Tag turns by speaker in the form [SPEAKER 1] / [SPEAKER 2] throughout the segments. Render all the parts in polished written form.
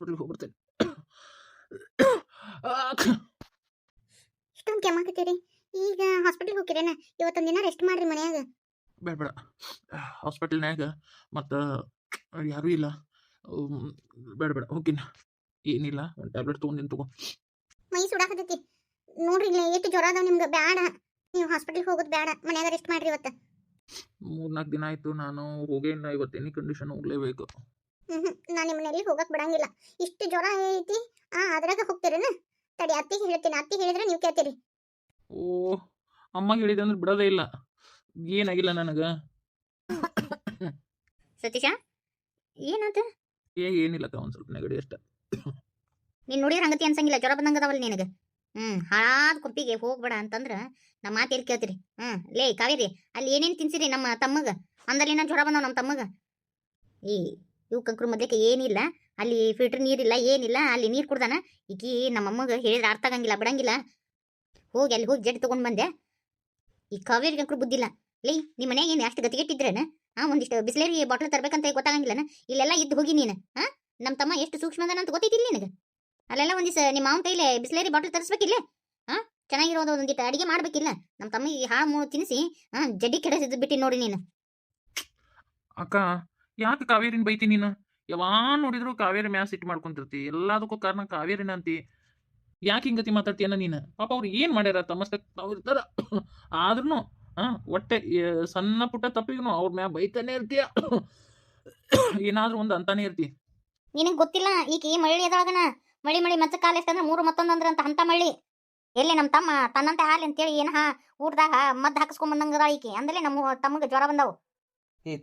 [SPEAKER 1] ಹಾಸ್ಪಿಟಲ್ಗೆ ಹೋಗ್ಬರ್ತೇನೆ.
[SPEAKER 2] ಇಷ್ಟೊಂದು ಕೆಮ್ಮಾಕತ್ತೀರಿ. ಈಗ ಹಾಸ್ಪಿಟಲ್ಗೆ ಹೋಗಿರೇನ? ಇವತ್ತೊಂದು ದಿನ ರೆಸ್ಟ್ ಮಾಡ್ರಿ ಮನ್ಯಾಗ.
[SPEAKER 1] ಬೇಡ ಬೇಡ, ಹಾಸ್ಪಿಟಲ್ನ್ಯಾಗ ಮತ್ತು ಯಾರೂ ಇಲ್ಲ. ಹ್ಮ್, ಬೇಡ ಬೇಡ ಹೋಗಿನ. ಏನಿಲ್ಲ, ಒಂದು ಟ್ಯಾಬ್ಲೆಟ್ ತೊಗೊಂಡಿನಿ ತಗೋ.
[SPEAKER 2] ಮೈ ಸುಡಾಕತ್ತೈತಿ ನೋಡ್ರಿ. ಇಲ್ಲ ಎಷ್ಟು ಜ್ವರ ಅದಾವ ನಿಮ್ಗೆ. ಬೇಡ, ನೀವು ಹಾಸ್ಪಿಟಲ್ಗೆ ಹೋಗೋದು ಬೇಡ, ಮನ್ಯಾಗ ರೆಸ್ಟ್ ಮಾಡ್ರಿ ಇವತ್ತು.
[SPEAKER 1] 3-4 ದಿನ ಆಯಿತು ನಾನು ಹೋಗೇ ಇಲ್ಲ. ಇವತ್ತು ಎನಿ ಕಂಡೀಷನ್ ಹೋಗಲೇಬೇಕು.
[SPEAKER 2] ನಾನು ನಿಮ್ಮ ಮನೆಯಲ್ಲಿ ಹೋಗಕ್ಕೆ ಬಿಡಂಗಿಲ್ಲ. ಇಷ್ಟು ಜ್ವರ ಐತಿ, ಅದ್ರಾಗ ಹೋಗ್ತೀರೇನ? ತಡಿ, ಅತ್ತಿಗೆ ಹೇಳ್ತೀನಿ. ಅತ್ತಿ ಹೇಳಿದ್ರೆ ನೀವು ಕೇಳ್ತೀರಿ.
[SPEAKER 1] ಓ, ಅಮ್ಮಗೆ ಹೇಳಿದೆ ಅಂದ್ರೆ ಬಿಡೋದೇ ಇಲ್ಲ. ಏನಾಗಿಲ್ಲ ನನಗೆ.
[SPEAKER 2] ಸತೀಶ, ಏನಾತ?
[SPEAKER 1] ಏನಿಲ್ಲಕ್ಕ, ಒಂದು ಸ್ವಲ್ಪ ನೆಗಡಿ ಅಷ್ಟೆ.
[SPEAKER 2] ನೀನು ನೋಡಿದ್ರೆ ಹಂಗತಿ ಅನ್ಸಂಗಿಲ್ಲ. ಜ್ವರ ಬಂದಂಗದವಲ್ಲ ನಿನಗೆ. ಹಾಳಾದ ಕುಪ್ಪಿಗೆ ಹೋಗ್ಬೇಡ ಅಂತಂದ್ರೆ ನಮ್ಮ ಮಾತು ಎಲ್ಲಿ ಕೇಳ್ತೀರಿ? ಲೇ ಕಾವೇರಿ, ಅಲ್ಲಿ ಏನೇನು ತಿನ್ಸಿರಿ ನಮ್ಮ ತಮ್ಮಗ? ಅಂದಲ್ಲಿನ ಜ್ವರ ಬಂದವ ನಮ್ಮ ತಮ್ಮಗ. ಇವು ಕಂಕ್ರು ಮೊದಲಕ್ಕೆ ಏನಿಲ್ಲ, ಅಲ್ಲಿ ಫಿಲ್ಟರ್ ನೀರಿಲ್ಲ, ಏನಿಲ್ಲ. ಅಲ್ಲಿ ನೀರು ಕುಡ್ದಾನ. ಈಕಿ ನಮ್ಮಮ್ಮಗ ಹೇಳಿದ್ರೆ ಅರ್ಥ ಆಗಂಗಿಲ್ಲ, ಬಿಡಂಗಿಲ್ಲ. ಹೋಗಿ ಅಲ್ಲಿ ಹೋಗಿ ಜಡ್ ತೊಗೊಂಡು ಬಂದೆ. ಈ ಕಾವೇರಿ ಕಂಕ್ರು ಬುದ್ಧಿಲ್ಲ. ಲೇ, ನಿಮ್ಮ ಮನೆಯಾಗ ಏನು ಅಷ್ಟು ಗತಿಗೆಟ್ಟಿದ್ರೇನ? ಒಂದಿಷ್ಟು ಬಿಸ್ಲೇರಿ ಬಾಟ್ಲ್ ತರ್ಬೇಕಂತ ಗೊತ್ತಾಗಂಗಿಲ್ಲನ? ಇಲ್ಲೆಲ್ಲ ಇದ್ದು ಹೋಗಿ ನೀನು. ನಮ್ಮ ತಮ್ಮ ಎಷ್ಟು ಸೂಕ್ಷ್ಮದನ ಅಂತ ಗೊತ್ತೈತಿಲ್ಲ ನಿನಗೆ? ಅಲ್ಲೆಲ್ಲ ಒಂದಿವ್ಸ ನಿಮ್ಮ ಮಾವನ ಕೈಲೇ ಬಿಸ್ಲೇರಿ ಬಾಟ್ಲ್ ತರಿಸ್ಬೇಕಿಲ್ಲ? ಚೆನ್ನಾಗಿರೋದು ಒಂದಿಟ್ಟು ಅಡಿಗೆ ಮಾಡ್ಬೇಕಿಲ್ಲ? ನಮ್ಮ ತಮ್ಮಿಗೆ ಹಾಳು ಮೂಳು ತಿನ್ನಿಸಿ ಜಡ್ಡಿ ಕೆಡಿಸಿದ್ದು ಬಿಟ್ಟು ನೋಡಿ ನೀನು.
[SPEAKER 1] ಅಕ್ಕ, ಯಾಕೆ ಕಾವೇರಿನ ಬೈತಿ ನೀನು? ಯಾವಾಗ ನೋಡಿದ್ರು ಕಾವೇರಿ ಮ್ಯಾಸ್ ಸಿಟ್ಟು ಮಾಡ್ಕೊಂತಿರ್ತಿ. ಎಲ್ಲದಕ್ಕೂ ಕಾರಣ ಕಾವೇರಿನ ಅಂತಿ. ಯಾಕೆ ಹಿಂಗತಿ ಮಾತಾಡ್ತೀಯನ ನೀನು? ಪಾಪ ಅವ್ರು ಏನು ಮಾಡ್ಯಾರ? ತಮ್ಮಷ್ಟ ತಾವು ಇರ್ತಾರ. ಆದ್ರೂ ಒಟ್ಟೆ ಸಣ್ಣ ಪುಟ್ಟ ತಪ್ಪಿಗೂ ಅವ್ರ ಮ್ಯಾ ಬೈತಾನೆ ಇರ್ತೀಯ. ಏನಾದ್ರೂ ಒಂದು ಅಂತಾನೆ ಇರ್ತಿ.
[SPEAKER 2] ನಿನಗೆ ಗೊತ್ತಿಲ್ಲ, ಈಕಿ ಮಳ್ಳಿ ಎದೊಳಗನ ಮಳಿ ಮಳಿ ಮಚ್ಚ ಕಾಲ ಎಷ್ಟಂದ್ರೆ 3 ಮತ್ತೊಂದಂದ್ರ ಅಂತ ಮಳ್ಳಿ. ಎಲ್ಲಿ ನಮ್ಮ ತಮ್ಮ ತನ್ನಂತೆ ಹಾಲಿ ಅಂತೇಳಿ ಏನ ಊಟದಾಗ ಮದ್ದು ಹಾಕಿಸ್ಕೊಂಬಂದಂಗದ ಈಕಿ. ಅಂದಲೇ ನಮ್ಮ ತಮ್ಮಗೆ ಜ್ವರ ಬಂದವು.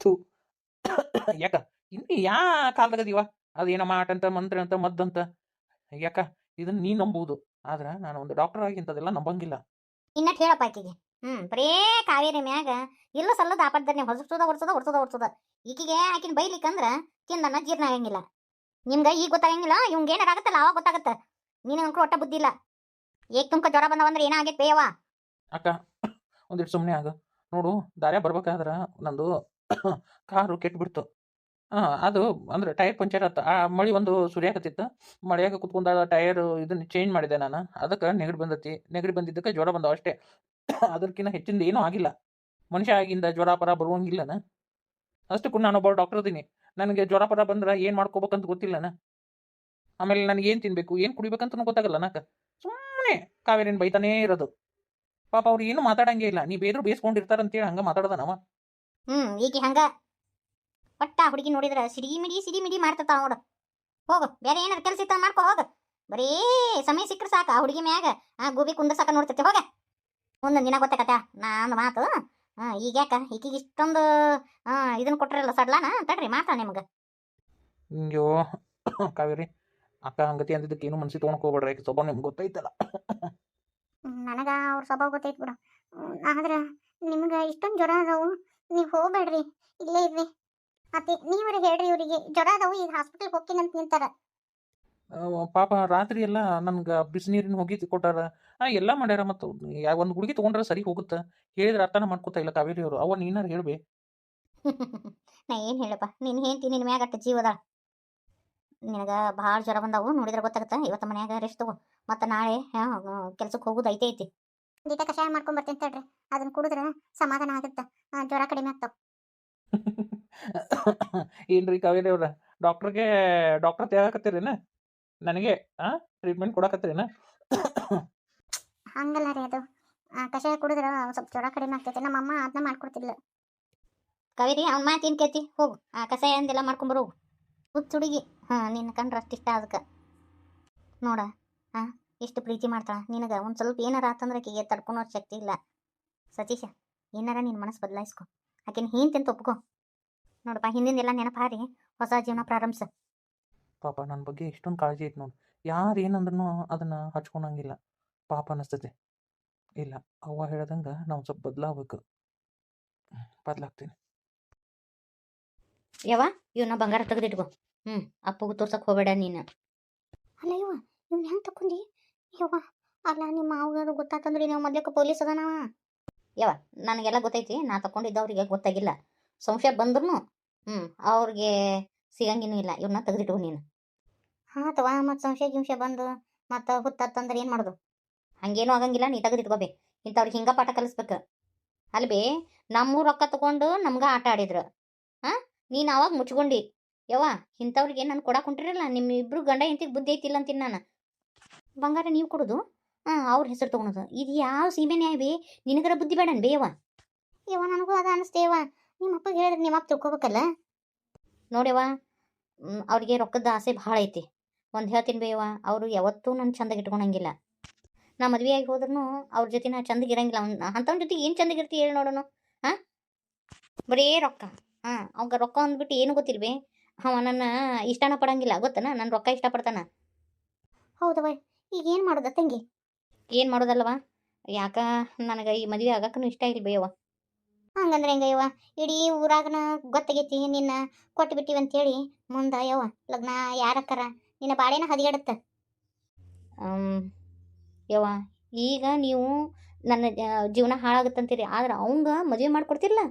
[SPEAKER 1] ಥೂ, ಯಾಕ ಇನ್ನು ಯಾ ಕಾಲದಾಗದೀವ? ಅದೇನೋ ಮಾಟ ಅಂತ, ಮಂತ್ರ ಅಂತ, ಮದ್ದಂತ. ಯಾಕ ಇದನ್ನ ನೀ ನಂಬುವುದು, ಆದ್ರೆ ನಾನು ಒಂದು ಡಾಕ್ಟರ್ ಆಗಿ ಇಂಥದೆಲ್ಲ ನಂಬಂಗಿಲ್ಲ.
[SPEAKER 2] ಇನ್ನಟ್ ಹೇಳಪ್ಪ ಆಕಿಗೆ. ಬರೇ ಕಾವೇರಿ ಮ್ಯಾಗ ಇಲ್ಲ ಸಲ್ಲದ ಆಪತ್ತನೆ ಹೊಡ್ಸೋದ. ಈಕಿಗೆ ಆಕಿನ ಬೈಲಿಕ್ಕಂದ್ರ ತಿಂದನ್ನ ಜೀರ್ಣ ಆಗಂಗಿಲ್ಲ. ನಿಮ್ಗೆ ಈಗ ಗೊತ್ತಾಗಂಗಿಲ್ಲ, ಇವಂಗ ಏನಾರ ಆಗತ್ತಲ್ಲ ಅವಾಗ ಗೊತ್ತಾಗತ್ತ. ನಿನಗಂಕರು ಒಟ್ಟ ಬುದ್ಧಿ ಇಲ್ಲ. ಏಕ್ ತುಮ್ಕ ಜ್ವರ ಬಂದವಂದ್ರೆ ಏನಾಗೈತೆ ಬೇಯವ?
[SPEAKER 1] ಅಕ್ಕ, ಒಂದಿಟ್ಟು ಸುಮ್ಮನೆ ಆಗ. ನೋಡು, ದಾರ್ಯ ಬರ್ಬೇಕಾದ್ರೆ ನಂದು ಕಾರು ಕೆಟ್ಬಿಡ್ತು. ಅದು ಅಂದ್ರೆ ಟೈರ್ ಪಂಚರ್ ಆತ. ಆ ಮಳಿ ಒಂದು ಸುರಿಯಾಕತ್ತಿತ್ತು. ಮಳೆಯಾಗ ಕುತ್ಕೊಂಡ ಟೈರ್ ಇದನ್ನ ಚೇಂಜ್ ಮಾಡಿದೆ ನಾನು. ಅದಕ್ಕೆ ನೆಗಡಿ ಬಂದತಿ. ನೆಗಡಿ ಬಂದಿದ್ದಕ್ಕೆ ಜ್ವರ ಬಂದವ ಅಷ್ಟೇ. ಅದಕ್ಕಿಂತ ಹೆಚ್ಚಿಂದ ಏನೂ ಆಗಿಲ್ಲ. ಮನುಷ್ಯ ಆಗಿಂದ ಜ್ವರ ಪರ ಬರುವಂಗಿಲ್ಲನ? ಅಷ್ಟಕ್ಕೂ ನಾನೊಬ್ಬ ಡಾಕ್ಟರ್ ಅದೀನಿ. ನನಗೆ ಜ್ವರ ಪರ ಬಂದ್ರೆ ಏನು ಮಾಡ್ಕೋಬೇಕಂತ ಗೊತ್ತಿಲ್ಲನ? ಆಮೇಲೆ ನನಗೆ ಏನು ತಿನ್ಬೇಕು, ಏನು ಕುಡಿಬೇಕಂತನೂ ಗೊತ್ತಾಗಲ್ಲ ನಾಕ. ಸುಮ್ಮನೆ ಕಾವೇರಿನ ಬೈತಾನೇ ಇರೋದು. ಪಾಪ ಅವ್ರು ಏನು ಮಾತಾಡಂಗೇ ಇಲ್ಲ. ನೀ ಬೇದ್ರು ಬೇಯಿಸ್ಕೊಂಡಿರ್ತಾರಂತೇಳಿ ಹಂಗೆ ಮಾತಾಡದ ನಾವ.
[SPEAKER 2] ಈಗ ಹಂಗ ಒಟ್ಟ ಹುಡುಗಿ ನೋಡಿದ್ರ ಸಿಡಿ ಮಿಡಿ ಮಾಡ್ತಿರ್ತಾವ ನೋಡು. ಹೋಗು, ಬೇರೆ ಏನಾರ ಕೆಲಸ ಇತ್ತ ಮಾಡ್ಕೊ ಹೋಗ. ಬರೀ ಸಮಯ ಸಿಕ್ಕರೆ ಸಾಕ ಆ ಹುಡುಗಿ ಮ್ಯಾಗ ಗೋಬಿ ಕುಂದರ್ಸಾಕ ನೋಡ್ತಿರ್ತಿ. ಹೋಗ, ಒಂದೊಂದು ದಿನ ಗೊತ್ತಾಕತ್ತ ನಾನು ಮಾತು. ಈಗ ಯಾಕ ಈಕಿಗೆ ಇಷ್ಟೊಂದು ಇದನ್ನ ಕೊಟ್ರಲ್ಲ ಸಡ್ಲಾನ? ತಡ್ರಿ ಮಾತಾ ನಿಮ್ಗೆ.
[SPEAKER 1] ಅಯ್ಯೋ ಕಾವೇರಿ, ಅಕ್ಕ ಹಂಗತಿ ಅಂದಿದ್ದಕ್ಕೆ ಏನು ಮನ್ಸಿಗೆ ತೊಗೊಂಡು ಹೋಗ್ಬೇಡ್ರಿ. ಆಕೆ ಸ್ವಭಾವ ನಿಮ್ಗೆ ಗೊತ್ತೈತಲ್ಲ.
[SPEAKER 2] ನನಗ ಅವ್ರ ಸ್ವಭಾವ ಗೊತ್ತೈತಿ ಬಿಡು. ಆದ್ರೆ ನಿಮ್ಗೆ ಇಷ್ಟೊಂದು ಜ್ವರ ಅದಾವು, ನೀವು ಹೋಗ್ಬೇಡ್ರಿ, ಇಲ್ಲೇ ಇರ್ರಿ. ಅತ್ತೆ ನೀವರ ಹೇಳ್ರಿ ಇವರಿಗೆ ಜ್ವರ ಅದಾವು, ಈಗ ಹಾಸ್ಪಿಟಲ್ಗೆ ಹೋಗ್ತೀನಂತ ನಿಂತಾರ.
[SPEAKER 1] ಪಾಪ ರಾತ್ರಿ ಎಲ್ಲ ನನ್ಗೆ ಬಿಸಿನೀರಿನ ಹೋಗಿ ಕೊಟ್ಟಾರ. ಎಲ್ಲ ಮಾಡ್ಯಾರ. ಮತ್ತು ಒಂದು ಹುಡುಗಿ ತೊಗೊಂಡ್ರೆ ಸರಿ ಹೋಗುತ್ತೆ. ಹೇಳಿದ್ರೆ ಅರ್ಥನ ಮಾಡ್ಕೋತಾ ಇಲ್ಲ ಕಾವೇರಿ ಅವರು. ಅವ ನೀನಾರು ಹೇಳ್ಬೇ.
[SPEAKER 2] ನಾ ಏನು ಹೇಳಪ್ಪ, ನೀನು ಹೇಳ್ತಿ, ನಿನ್ನ ಮ್ಯಾಗ ಅಟ್ಟ ಜೀವದ. ನಿನಗೆ ಭಾಳ ಜ್ವರ ಬಂದಾವು, ನೋಡಿದ್ರೆ ಗೊತ್ತಾಗುತ್ತೆ. ಇವತ್ತು ಮನ್ಯಾಗ ರೆಸ್ಟ್ ತಗೋ, ಮತ್ತು ನಾಳೆ ಕೆಲ್ಸಕ್ಕೆ ಹೋಗೋದು ಐತಿ. ಒಂದಿಟ ಕಷಾಯ ಮಾಡ್ಕೊಂಡ್ ಬರ್ತೀನಿ ತಡ್ರಿ. ಅದನ್ನ ಕುಡಿದ್ರೆ ಸಮಾಧಾನ ಆಗುತ್ತೆ, ಜ್ವರ ಕಡಿಮೆ ಆಗ್ತಾವ.
[SPEAKER 1] ಏನ್ರಿ ಕಾವೇರಿ ಅವ್ರ, ಡಾಕ್ಟರ್ ತೇಳಕತ್ತೀರೇನ? ನನಗೆ ಟ್ರೀಟ್ಮೆಂಟ್ ಕೊಡಕತ್ತೀರೇನ?
[SPEAKER 2] ಹಂಗಲ್ಲ ರೀ, ಅದು ಕಷಾಯ ಕುಡಿದ್ರೆ ಸ್ವಲ್ಪ ಜ್ವರ ಕಡಿಮೆ ಆಗ್ತೈತೆ. ನಮ್ಮಮ್ಮ ಅದನ್ನ ಮಾಡ್ಕೊಡ್ತಿಲ್ಲ. ಕಾವೇರಿ, ಅವ್ನ ಮಾತು ಏನು ಕೇಳ್ತಿ? ಹೋಗು, ಕಷಾಯ ಅಂದೆಲ್ಲ ಮಾಡ್ಕೊಂಬರು. ಹುಚ್ಚು ಹುಡುಗಿ. ನಿನ್ನ ಕಂಡ್ರೆ ಅಷ್ಟಿಷ್ಟ ಅದಕ್ಕೆ ನೋಡ. ಎಷ್ಟು ಪ್ರೀತಿ ಮಾಡ್ತಾಳ ನಿನಗೆ. ಒಂದು ಸ್ವಲ್ಪ ಏನಾರ ಆತಂದ್ರೆ ಆಕೆಗೆ ತಡ್ಕೊಳೋ ಶಕ್ತಿ ಇಲ್ಲ. ಸತೀಶ, ಏನಾರ ನಿನ್ನ ಮನಸ್ಸು ಬದಲಾಯಿಸ್ಕೊ. ಆಕೆನ ಹಿಂತಿಂತ ಒಪ್ಕೊ. ನೋಡಪ್ಪ, ಹಿಂದಿಂದೆಲ್ಲ ನೆನಪಾರಿ ಹೊಸ ಜೀವನ ಪ್ರಾರಂಭಿಸ.
[SPEAKER 1] ಪಾಪ ನನ್ನ ಬಗ್ಗೆ ಇಷ್ಟೊಂದು ಕಾಳಜಿ ಐತೆ ನೋಡಿ. ಯಾರು ಏನಂದ್ರೂ ಅದನ್ನು ಹಚ್ಕೊಳಂಗಿಲ್ಲ. ಪಾಪ ಅನ್ನಿಸ್ತೈತೆ. ಇಲ್ಲ, ಅವ್ವ ಹೇಳ್ದಂಗೆ ನಾವು ಸ್ವಲ್ಪ ಬದಲಾಗಬೇಕು. ಬದಲಾಗ್ತೀನಿ.
[SPEAKER 2] ಯವ್ವ, ಇವನ್ನ ಬಂಗಾರ ತೆಗೆದಿಟ್ಕೊ. ಅಪ್ಪಗೂ ತೋರ್ಸಕ್ಕೆ ಹೋಗಬೇಡ ನೀನು. ಅಲ್ಲ ಯವ್ವ, ಇವ್ನ ಹೆಂಗೆ ತಕೊಂಡಿ? ಯವ್ವ, ಅಲ್ಲ ನಿಮ್ಮ ಮಾವಗ ಗೊತ್ತಾತಂದ್ರಿ ನೀವು ಮೊದ್ಲಕ್ಕೆ ಪೊಲೀಸ್ ಅದನವ. ಯವ್ವ, ನನಗೆಲ್ಲ ಗೊತ್ತೈತಿ. ನಾ ತಗೊಂಡಿದ್ದವ್ರಿಗೆ ಗೊತ್ತಾಗಿಲ್ಲ. ಸಂಶಯ ಬಂದ್ರು ಅವ್ರಿಗೆ ಸಿಗಂಗಿನೂ ಇಲ್ಲ. ಇವ್ನ ತೆಗೆದಿಟ್ಕೊ ನೀನು. ಅಥವಾ ಮತ್ತು ಸಂಶಯ ಗಿಂಶಯ ಬಂದು ಮತ್ತು ಹುತ್ತಂದ್ರೆ ಏನು ಮಾಡೋದು? ಹಂಗೇನು ಆಗಂಗಿಲ್ಲ, ನೀ ತೆಗೆದಿಟ್ಕೋಬೇ. ಇಂಥವ್ರಿಗೆ ಹಿಂಗ ಪಾಠ ಕಲಿಸ್ಬೇಕು ಅಲ್ಬೇ. ನಮ್ಮೂರು ರೊಕ್ಕ ತಗೊಂಡು ನಮ್ಗೆ ಆಟ ಆಡಿದ್ರು. ಹಾಂ, ನೀನು ಅವಾಗ ಮುಚ್ಕೊಂಡಿ. ಯವ್ವ, ಇಂಥವ್ರಿಗೆ ನಾನು ಕೊಡಕ್ಕೆ ಹೊಂಟಿರಲ್ಲ, ನಿಮ್ಮ ಇಬ್ರು ಗಂಡ ಹೆಂಡತಿಗೆ ಬುದ್ಧಿ ಐತಿಲ್ಲ ಅಂತೀನಿ ನಾನು. ಬಂಗಾರ ನೀವು ಕೊಡೋದು, ಅವ್ರ ಹೆಸರು ತೊಗೊಳೋದು, ಇದು ಯಾವ ಸೀಮೆ ನ್ಯಾಯ ಬೇ? ನಿನಗರ ಬುದ್ಧಿ ಬೇಡನ್ ಬೇ ಯವ್ವ? ಯವ್ವ, ನನಗೂ ಅದ ಅನಿಸ್ತೇವ. ನಿಮ್ಮ ಅಪ್ಪಗೆ ಹೇಳಿದ್ರೆ ನಿಮ್ಮ ಅಪ್ಪ ತಿಳ್ಕೊಬೇಕಲ್ಲ. ನೋಡ್ಯವ್ವ, ಅವ್ರಿಗೆ ರೊಕ್ಕದ ಆಸೆ ಭಾಳ ಐತಿ. ಒಂದು ಹೇಳ್ತೀನಿ ಬೇಯವ್ವ, ಅವರು ಯಾವತ್ತೂ ನನ್ನ ಚಂದಗೆ ಇಟ್ಕೊಳಂಗಿಲ್ಲ. ನಾ ಮದುವೆಯಾಗಿ ಹೋದ್ರೂ ಅವ್ರ ಜೊತೆ ನಾ ಚಂದಗೆ ಇರಂಗಿಲ್ಲ. ಅಂಥವ್ನ ಜೊತೆ ಏನು ಚಂದಗಿರ್ತಿ ಹೇಳಿ ನೋಡೋಣ? ಹಾಂ, ಬರೀ ರೊಕ್ಕ. ಅವಾಗ ರೊಕ್ಕ ಅಂದ್ಬಿಟ್ಟು ಏನು ಗೊತ್ತಿಲ್ವೇ? ಅವ ನನ್ನ ಇಷ್ಟನ ಪಡಂಗಿಲ್ಲ, ಗೊತ್ತನ? ನನ್ನ ರೊಕ್ಕ ಇಷ್ಟಪಡ್ತಾನ. ಹೌದವ, ಈಗ ಏನು ಮಾಡೋದ ತಂಗಿ? ಏನು ಮಾಡೋದಲ್ವ, ಯಾಕ ನನಗೆ ಈ ಮದುವೆ ಆಗಕ್ಕೂ ಇಷ್ಟ ಇಲ್ಲ ಬೇಯವ್ವ. ಹಂಗಂದ್ರೆ ಹೆಂಗ ಯವ್ವ? ಇಡೀ ಊರಾಗನ ಗೊತ್ತಾಗೈತಿ ನಿನ್ನ ಕೊಟ್ಟು ಬಿಟ್ಟಿವಿ ಅಂತೇಳಿ. ಮುಂದೆ ಯವ್ವ ಲಗ್ನ ಯಾರಕ್ಕರ ನಿನ್ನ ಬಾಳೆನ ಹದಿಗೆಡುತ್ತೆ. ಯವ್ವ, ಈಗ ನೀವು ನನ್ನ ಜೀವನ ಹಾಳಾಗುತ್ತಂತೀರಿ, ಆದ್ರೆ ಅವಂಗ ಮದುವೆ ಮಾಡಿಕೊಡ್ತಿರಲ್ಲ,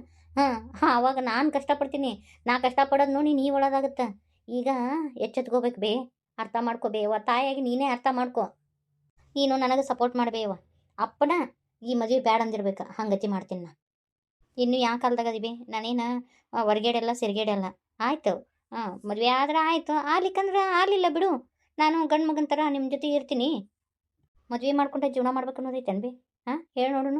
[SPEAKER 2] ಆವಾಗ ನಾನು ಕಷ್ಟಪಡ್ತೀನಿ. ನಾ ಕಷ್ಟಪಡೋದು ನೋಡಿ ನೀ ಒಳಗಾಗುತ್ತೆ. ಈಗ ಎಚ್ಚೆತ್ಕೋಬೇಕು ಬೇ, ಅರ್ಥ ಮಾಡ್ಕೋಬೇಯವ್ವ. ತಾಯಿಯಾಗಿ ನೀನೇ ಅರ್ಥ ಮಾಡ್ಕೊ. ನೀನು ನನಗೆ ಸಪೋರ್ಟ್ ಮಾಡಬೇಯವ್ವ. ಅಪ್ಪನ ಈ ಮದುವೆ ಬ್ಯಾಡ ಅಂದಿರ್ಬೇಕು, ಹಂಗತಿ ಮಾಡ್ತೀನಿ ನಾ. ಇನ್ನು ಯಾವ ಕಾಲದಾಗ ಅದೀವಿ? ನಾನೇನು ಹೊರಗಡೆಲ್ಲ ಸಿರ್ಗೇಡಲ್ಲ. ಆಯಿತು, ಮದುವೆ ಆದ್ರೆ ಆಯಿತು, ಆಗ್ಲಿಕ್ಕಂದ್ರೆ ಆಗಲಿಲ್ಲ ಬಿಡು. ನಾನು ಗಂಡು ಮಗನ ಥರ ನಿಮ್ಮ ಜೊತೆ ಇರ್ತೀನಿ. ಮದುವೆ ಮಾಡ್ಕೊಂಡೆ ಜೀವನ ಮಾಡ್ಬೇಕು ಅನ್ನೋದೈತೇನು ಬಿ? ಹೇಳಿ ನೋಡೋಣ.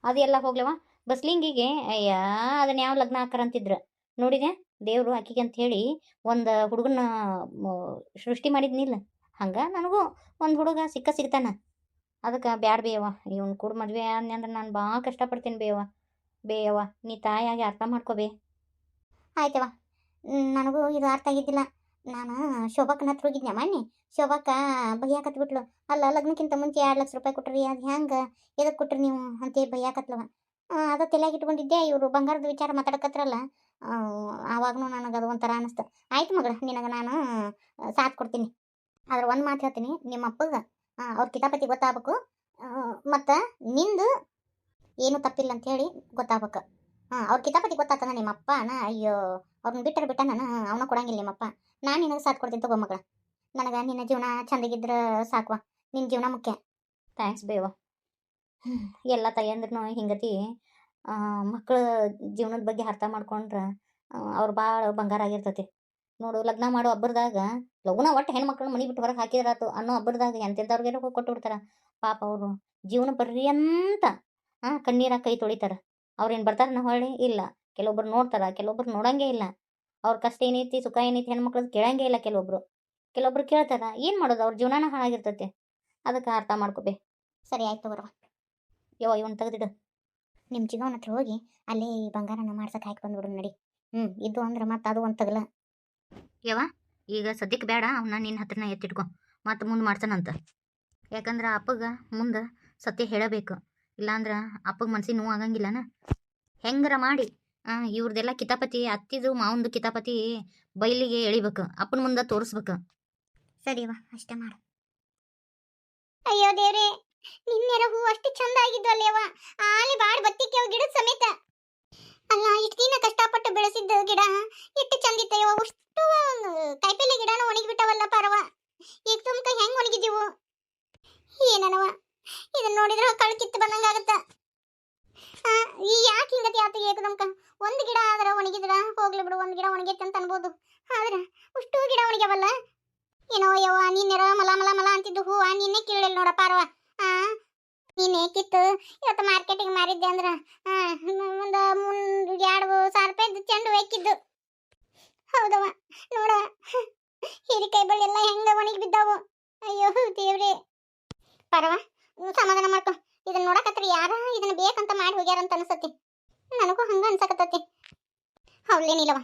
[SPEAKER 2] ಅದು ಎಲ್ಲ ಹೋಗ್ಲವ ಬಸ್ಲಿಂಗಿಗೆ. ಅಯ್ಯ, ಅದನ್ನ ಯಾವ ಲಗ್ನ ಹಾಕರಂತಿದ್ರು ನೋಡಿದೆ ದೇವರು ಆಕಿಗೆ ಅಂತ ಹೇಳಿ ಒಂದು ಹುಡುಗನ ಸೃಷ್ಟಿ ಮಾಡಿದ್ನಿಲ್ಲ. ಹಂಗೆ ನನಗೂ ಒಂದು ಹುಡುಗ ಸಿಗ್ತಾನ. ಅದಕ್ಕೆ ಬ್ಯಾಡ ಬೇಯವ್ವ, ಇವ್ನು ಕೂಡ ಮದುವೆ ಅಂದ್ರೆ ನಾನು ಭಾಳ ಕಷ್ಟಪಡ್ತೀನಿ ಬೇಯವ್ವ. ನೀ ತಾಯಿಯಾಗಿ ಅರ್ಥ ಮಾಡ್ಕೋಬೇ. ಆಯ್ತವ, ನನಗೂ ಇದು ಅರ್ಥ ಆಗಿದ್ದಿಲ್ಲ. ನಾನು ಶೋಭಕ್ಕನ ಹತ್ರ ಹೋಗಿದ್ದೆ ಮೊನ್ನೆ. ಶೋಭಕ್ಕ ಬೈಯಾಕತ್ಬಿಟ್ಲು. ಅಲ್ಲ, ಲಗ್ನಕ್ಕಿಂತ ಮುಂಚೆ 2 ಲಕ್ಷ ರೂಪಾಯಿ ಕೊಟ್ರಿ, ಅದು ಹೆಂಗೆ, ಎದಕ್ಕೆ ಕೊಟ್ರಿ ನೀವು ಅಂತೇಳಿ ಬೈಯಾಕತ್ಲವ. ಅದು ತಲೆಯಾಗಿ ಇಟ್ಕೊಂಡಿದ್ದೆ. ಇವರು ಬಂಗಾರದ ವಿಚಾರ ಮಾತಾಡಕತ್ರಲ್ಲ, ಆವಾಗೂ ನನಗೆ ಅದು ಒಂಥರ ಅನ್ನಿಸ್ತು. ಆಯ್ತು ಮಗಳ, ನಿನಗೆ ನಾನು ಸಾಥ್ ಕೊಡ್ತೀನಿ. ಆದ್ರೆ ಒಂದು ಮಾತು ಹೇಳ್ತೀನಿ, ನಿಮ್ಮ ಅಪ್ಪಗೆ ಅವ್ರ ಕಿತಾಪತಿ ಗೊತ್ತಾಗಬೇಕು. ಮತ್ತು ನಿಂದು ಏನೂ ತಪ್ಪಿಲ್ಲ ಅಂಥೇಳಿ ಗೊತ್ತಾಗ್ಬೇಕು. ಅವ್ರ ಕಿತಾಪತಿ ಗೊತ್ತಾತನ ನಿಮ್ಮ ಅಪ್ಪನ, ಅಯ್ಯೋ ಅವ್ರನ್ನ ಬಿಟ್ಟ ನಾನು ಅವನ ಕೊಡಂಗಿಲ್ಲ ನಿಮ್ಮಪ್ಪ. ನಾನು ನಿನಗೆ ಸಾಥ್ ಕೊಡ್ತೀನಿ ತಗೋ ಮಗಳ. ನನಗೆ ನಿನ್ನ ಜೀವನ ಚಂದಾಗಿದ್ರೆ ಸಾಕುವ, ನಿನ್ನ ಜೀವನ ಮುಖ್ಯ. ಥ್ಯಾಂಕ್ಸ್ ಬೇವ. ಎಲ್ಲ ತಾಯಂದ್ರೂ ಹಿಂಗತಿ ಮಕ್ಕಳ ಜೀವನದ ಬಗ್ಗೆ ಅರ್ಥ ಮಾಡ್ಕೊಂಡ್ರೆ ಅವ್ರು ಭಾಳ ಬಂಗಾರ ಆಗಿರ್ತತಿ ನೋಡು. ಲಗ್ನ ಮಾಡೋ ಹಬ್ಬರದಾಗ ಲಗುನ ಒಟ್ಟು ಹೆಣ್ಮಕ್ಳನ್ನ ಮನೆ ಬಿಟ್ಟು ಹೊರಗೆ ಹಾಕಿದ್ರಾತು ಅನ್ನೋ ಹಬ್ಬರದಾಗ ಎಂತೆಂಥವ್ರಿಗೆಲ್ಲ ಹೋಗಿ ಕೊಟ್ಟು ಬಿಡ್ತಾರೆ. ಪಾಪ ಅವರು ಜೀವನ ಪರ್ಯಂತ ಕಣ್ಣೀರಾಗ ಕೈ ತೊಳಿತಾರೆ. ಅವ್ರೇನು ಬರ್ತಾರನ್ನ ಹೊಳ್ಳಿ ಇಲ್ಲ. ಕೆಲವೊಬ್ರು ನೋಡ್ತಾರೆ, ಕೆಲವೊಬ್ರು ನೋಡಂಗೇ ಇಲ್ಲ. ಅವ್ರ ಕಷ್ಟ ಏನೈತಿ ಸುಖ ಏನೈತಿ ಹೆಣ್ಮಕ್ಳದ್ದು ಕೇಳಂಗೇ ಇಲ್ಲ. ಕೆಲವೊಬ್ರು ಕೇಳ್ತಾರೆ. ಏನು ಮಾಡೋದು, ಅವ್ರ ಜೀವನನ ಹಾಳಾಗಿರ್ತೈತಿ. ಅದಕ್ಕೆ ಅರ್ಥ ಮಾಡ್ಕೋಬೇ. ಸರಿ ಆಯ್ತು ಬರುವ. ಇವನು ತೆಗೆದಿಡು. ನಿಮ್ಮ ಚಿಗವನ ಹತ್ರ ಹೋಗಿ ಅಲ್ಲಿ ಬಂಗಾರನ ಮಾಡ್ಸಕ್ಕೆ ಹಾಕಿ ಬಂದ್ಬಿಡು ನಡಿ. ಇದು ಅಂದ್ರೆ ಮತ್ತೆ ಅದು ಒಂದು ತಗಲ. ಈಗ ಸದ್ಯಕ್ಕೆ ಬೇಡ, ಅವನ್ನ ನಿನ್ನ ಹತ್ರನ ಎತ್ತಿಟ್ಕೊ, ಮತ್ತೆ ಮುಂದೆ ಮಾಡ್ತಾನಂತ. ಯಾಕಂದ್ರೆ ಅಪ್ಪಗೆ ಮುಂದೆ ಸತ್ಯ ಹೇಳಬೇಕು. ಇಲ್ಲಾಂದ್ರೆ ಅಪ್ಪಗೆ ಮನ್ಸಿಗೆ ನೋವು ಆಗಂಗಿಲ್ಲನ. ಹೆಂಗಾರ ಮಾಡಿ ಇವ್ರದ್ದೆಲ್ಲ ಕಿತಾಪತಿ, ಅತ್ತಿದು ಮಾವಂದು ಕಿತಾಪತಿ ಬೈಲಿಗೆ ಎಳಿಬೇಕು, ಅಪ್ಪನ ಮುಂದೆ ತೋರಿಸ್ಬೇಕು. ಸರಿವಾ, ಅಷ್ಟೇ ಮಾಡು. ಅಯ್ಯೋ ದೇವ್ರೆ, ನಿನ್ನೆರ ಹೂ ಅಷ್ಟು ಚಂದ ಆಗಿದ್ದು ಅಲ್ಲೇವ. ಆಲಿ ಬಾಳ್ ಬತ್ತಿಕ್ಕೆ ಗಿಡದ ಸಮೇತ ಅಲ್ಲ. ಇಷ್ಟು ದಿನ ಕಷ್ಟಪಟ್ಟು ಬೆಳೆಸಿದ್ದ ಗಿಡ ಎಷ್ಟು ಚಂದಿತ್ತಯ್ಯವ. ಅಷ್ಟು ಕಾಯಿಪಲ್ಲೆ ಗಿಡನ ಒಣಗಿಬಿಟ್ಟವಲ್ಲ ಪರವ. ಈಗ ತುಮ್ಕ ಹೆಂಗ್ ಒಣಗಿದೀವು ಏನನವ. ಇದನ್ನ ನೋಡಿದ್ರೆ ಕಳ್ ಕಿತ್ತು ಬಂದಂಗಾಗತ್ತ. ಈ ಯಾಕೆ ಹಿಂಗತಿ ಆತ ಏಕದಮ್ಕ. ಒಂದು ಗಿಡ ಆದ್ರೆ ಒಣಗಿದ್ರ ಹೋಗ್ಲಿ ಬಿಡು, ಒಂದು ಗಿಡ ಒಣಗೈತೆ ಅಂತ ಅನ್ಬೋದು. ಆದ್ರೆ ಅಷ್ಟು ಗಿಡ ಒಣಗ್ಯಾವಲ್ಲ. ಏನೋ ಯವ್ವ, ನಿನ್ನೆರ ಮಲ ಮಲ ಮಲ ಅಂತಿದ್ದು ಹೂವ ನಿನ್ನೆ ಕೀಳಿಲ್ಲ ನೋಡ ಪಾರವ. ನೀನೆ ಕಿತ್ತು ಇವತ್ತು ಮಾರ್ಕೆಟಿಗೆ ಮಾರಿದ್ದೆ ಅಂದ್ರೆ ಒಂದು 2,000 ರೂಪಾಯಿದ್ದು ಚೆಂಡು ಬೇಕಿದ್ದು. ಹೌದವ, ನೋಡ ಹೀರಿಕಾಯಿ ಬಳ್ಳಿ ಎಲ್ಲ ಹೆಂಗ ಒಣಗಿ ಬಿದ್ದಾವು. ಅಯ್ಯೋ ದೇವ್ರೆ. ಪರವ, ಸಮಾಧಾನ ಮಾಡ್ಕೊ. ಇದನ್ನ ನೋಡಕತ್ರ ಯಾರ ಇದನ್ನ ಬೇಕಂತ ಮಾಡಿ ಹೋಗ್ಯಾರಂತ ಅನ್ಸತಿ. ನನಗೂ ಹಂಗ ಅನ್ಸಕತ್ತತಿ. ಹೌದೇನಿಲ್ಲವ,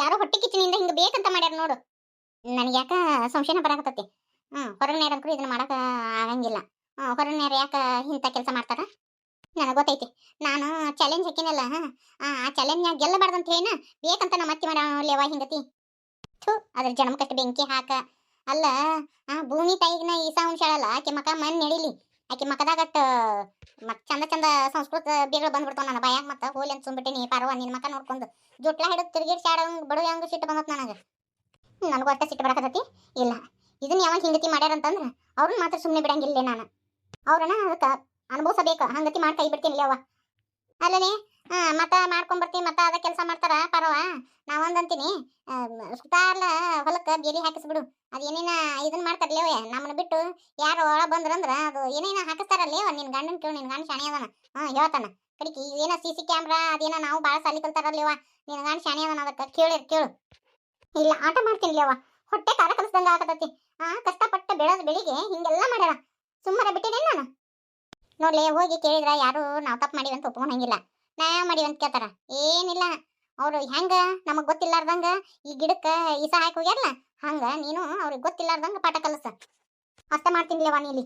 [SPEAKER 2] ಯಾರೋ ಹೊಟ್ಟೆ ಕಿಚ್ಚಿನಿಂದ ಹಿಂಗ ಬೇಕಂತ ಮಾಡ್ಯಾರ ನೋಡು. ನನಗೆ ಯಾಕ ಸಂಶಯನ ಬರಾಕತ್ತತಿ. ಹೊರಗನೇರಂಕರು ಇದನ್ನ ಮಾಡಕ ಆಗಂಗಿಲ್ಲ. ಹೊರಗನೇರ ಯಾಕೆ ಇಂಥ ಕೆಲಸ ಮಾಡ್ತಾರ ನನಗೆ ಗೊತ್ತೈತಿ. ನಾನು ಚಾಲೆಂಜ್ ಹಾಕಿನಲ್ಲ, ಆ ಚಾಲೆಂಜ್ನಾಗ ಗೆಲ್ಲಬಾರ್ದಂತ ಏನ ಬೇಕಂತ ನಮ್ಮ ಅತ್ತಿ ಮಾಡ್ಯಾವ ಹಿಂಗತಿ. ಅದ್ರ ಜನ್ಮಕಟ್ಟು ಬೆಂಕಿ ಹಾಕ. ಅಲ್ಲ, ಭೂಮಿ ತಾಯಿಗಿನ ಈಸಾ ಉಣ್ಸಾಳಲ್ಲ, ಆಕೆ ಮಕ ಮನ್ ನಡಿಲಿ. ಆಕೆ ಮಕದಾಗಟ್ಟು ಮತ್ ಚಂದ ಚಂದ ಸಂಸ್ಕೃತ ಬೇಗ ಬಂದ್ಬಿಡ್ತಾವ ನನ್ನ ಬಾಯಾಗ. ಮತ್ತೆ ಹೋಲಿ ಅಂತ ಸುಮ್ಬಿಟ್ಟಿನಿ ಪಾರವ. ನಿನ್ನ ಮಕ ನೋಡ್ಕೊಂಡು ಜೋಟ್ಲ ಹಿಡಿದು ತಿರುಗಿಡ್ ಚಾಡಂಗ್ ಬಡು ಹೆಂಗ ಸಿಟ್ಟು ಬಂದತ್ ನನಗೆ. ನನಗೂ ಅಟ್ಟ ಸಿಟ್ಟು ಬರಕತ್ತೈತಿ. ಇಲ್ಲ, ಇದನ್ನ ಯಾವಾಗ ಹಿಂಗತಿ ಮಾಡ್ಯಾರ ಅಂತಂದ್ರ ಅವ್ರನ್ನ ಮಾತ್ರ ಸುಮ್ಮನೆ ಬಿಡಂಗಿಲ್ಲ ನಾನು. ಅವ್ರನ್ನ ಅದಕ್ಕೆ ಅನುಭವಿಸಬೇಕು. ಹಂಗತಿ ಮಾಡಿ ಕೈ ಬಿಡ್ತೀನಿ ಅವ ಅಲ್ಲನೇ. ಮತ್ತ ಮಾಡ್ಕೊಂಬರ್ತೀನಿ, ಮತ್ತ ಅದ ಕೆಲಸ ಮಾಡ್ತಾರ ಪರವ. ನಾವೊಂದಂತೀನಿ, ಸುತ್ತಾಲ ಹೊಲಕ್ಕೆ ಬೇಲಿ ಹಾಕಿಸ್ಬಿಡು. ಅದೇನೇನ ಇದನ್ನ ಮಾಡ್ತಾರಲ್ಲೇವ ನಮ್ಮನ್ನ ಬಿಟ್ಟು ಯಾರು ಒಳ ಬಂದ್ರಂದ್ರ ಅದು ಏನೇನ ಹಾಕಿಸ್ತಾರಲ್ಲೇವ. ನಿನ್ ಗಂಡನ್ ಕೇಳು, ನಿನ್ ಗಂಡ ಶಾಣೆ ಅದನ. ಹೇಳ್ತಾನ ಕಡಿಕೆ ಏನ CC ಕ್ಯಾಮ್ರಾ ಅದೇನ ನಾವು ಭಾಳ ಸಾಲಿ ಕಲ್ತಾರಲ್ಲೇವ. ನಿನ್ ಗಂಡ ಶಾಣೆ ಅದನ, ಅದಕ್ಕೆ ಕೇಳು. ಇಲ್ಲ ಆಟ ಮಾಡ್ತೀನಿ ಅವ. ಹೊಟ್ಟೆ ಕಾರ ಕಲಿಸ್ದಂಗ ಆಗತೈತಿ. ಕಷ್ಟಪಟ್ಟ ಬೆಳೆದ ಬೆಳಿಗ್ಗೆ ಹಿಂಗೆಲ್ಲ ಮಾಡ್ಯಾರ, ಸುಮ್ಮನೆ ಬಿಟ್ಟಿದ್ದೇನೆ ನಾನು. ನೋಡ್ಲಿ, ಹೋಗಿ ಕೇಳಿದ್ರ ಯಾರು ನಾವು ತಪ್ಪು ಮಾಡಿವಂತ ಒಪ್ಕೊಂಡಂಗಿಲ್ಲ, ನ್ಯಾಯ ಮಾಡಿವಂತ ಕೇಳ್ತಾರ. ಏನಿಲ್ಲ, ಅವ್ರು ಹೆಂಗ ನಮಗ್ ಗೊತ್ತಿಲ್ಲಾರ್ದಂಗ ಈ ಗಿಡಕ್ಕ ಇಸ ಹಾಕಿ ಹೋಗ್ಯಾರಲ್ಲ, ಹಂಗ ನೀನು ಅವ್ರಿಗೆ ಗೊತ್ತಿಲ್ಲಾರ್ದಂಗ ಪಾಠ ಕಲಿಸ. ಅಷ್ಟ ಮಾಡ್ತೀನಿ ನೀಲಿ.